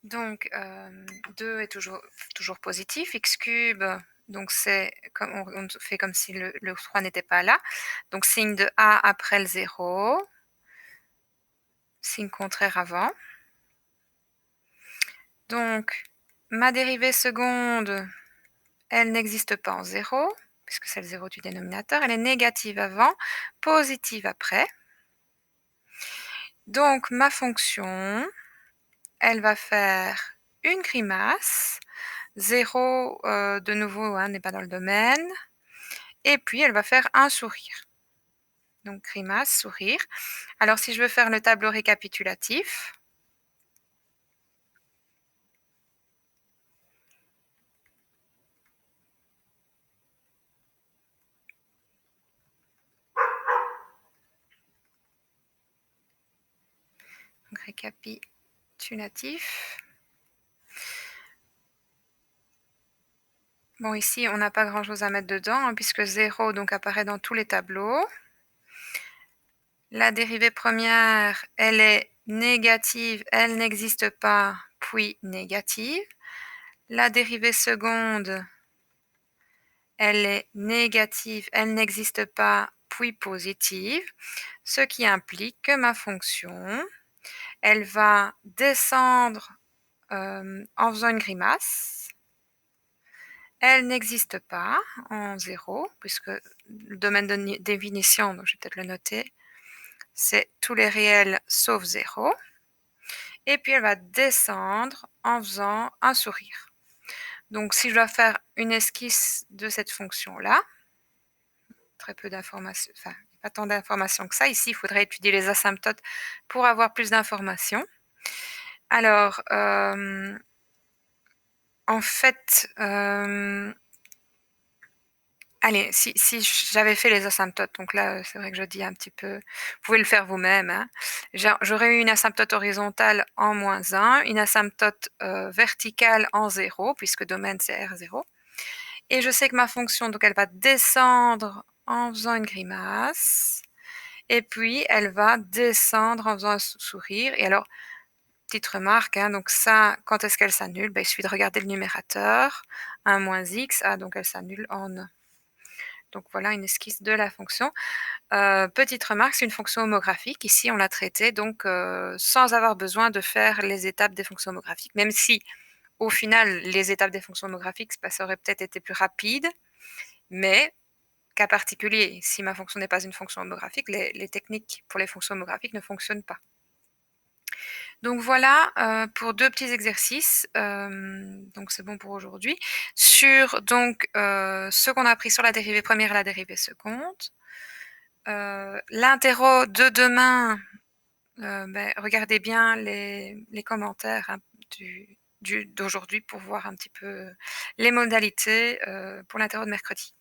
Donc 2 est toujours positif, x cube, donc c'est comme on fait comme si le 3 n'était pas là. Donc signe de A après le 0, signe contraire avant. Donc ma dérivée seconde, elle n'existe pas en 0, puisque c'est le 0 du dénominateur, elle est négative avant, positive après. Donc ma fonction, elle va faire une grimace, 0 de nouveau, hein, n'est pas dans le domaine, et puis elle va faire un sourire. Donc grimace, sourire. Alors si je veux faire le tableau récapitulatif, donc récapitulatif. Bon, ici, on n'a pas grand-chose à mettre dedans, hein, puisque 0 donc apparaît dans tous les tableaux. La dérivée première, elle est négative, elle n'existe pas, puis négative. La dérivée seconde, elle est négative, elle n'existe pas, puis positive, ce qui implique que ma fonction, elle va descendre en faisant une grimace. Elle n'existe pas en 0, puisque le domaine de définition, donc je vais peut-être le noter, c'est tous les réels sauf 0. Et puis elle va descendre en faisant un sourire. Donc si je dois faire une esquisse de cette fonction-là, très peu d'informations, enfin pas tant d'informations que ça. Ici, il faudrait étudier les asymptotes pour avoir plus d'informations. Alors, en fait, allez, si j'avais fait les asymptotes, donc là, c'est vrai que je dis un petit peu, vous pouvez le faire vous-même, hein. J'aurais eu une asymptote horizontale en -1, une asymptote verticale en 0, puisque domaine c'est R0. Et je sais que ma fonction, donc elle va descendre en faisant une grimace, et puis elle va descendre en faisant un sourire. Et alors, petite remarque, hein, donc ça, quand est-ce qu'elle s'annule? Ben, il suffit de regarder le numérateur, 1 moins x, ah, donc elle s'annule en 1. Donc voilà une esquisse de la fonction. Petite remarque, c'est une fonction homographique. Ici, on l'a traitée donc sans avoir besoin de faire les étapes des fonctions homographiques, même si au final, les étapes des fonctions homographiques, bah, ça aurait peut-être été plus rapide, mais cas particulier, si ma fonction n'est pas une fonction homographique, les techniques pour les fonctions homographiques ne fonctionnent pas. Donc voilà pour 2 petits exercices, donc c'est bon pour aujourd'hui. Sur donc ce qu'on a appris sur la dérivée première et la dérivée seconde. L'interro de demain, regardez bien les commentaires, hein, d'aujourd'hui pour voir un petit peu les modalités pour l'interro de mercredi.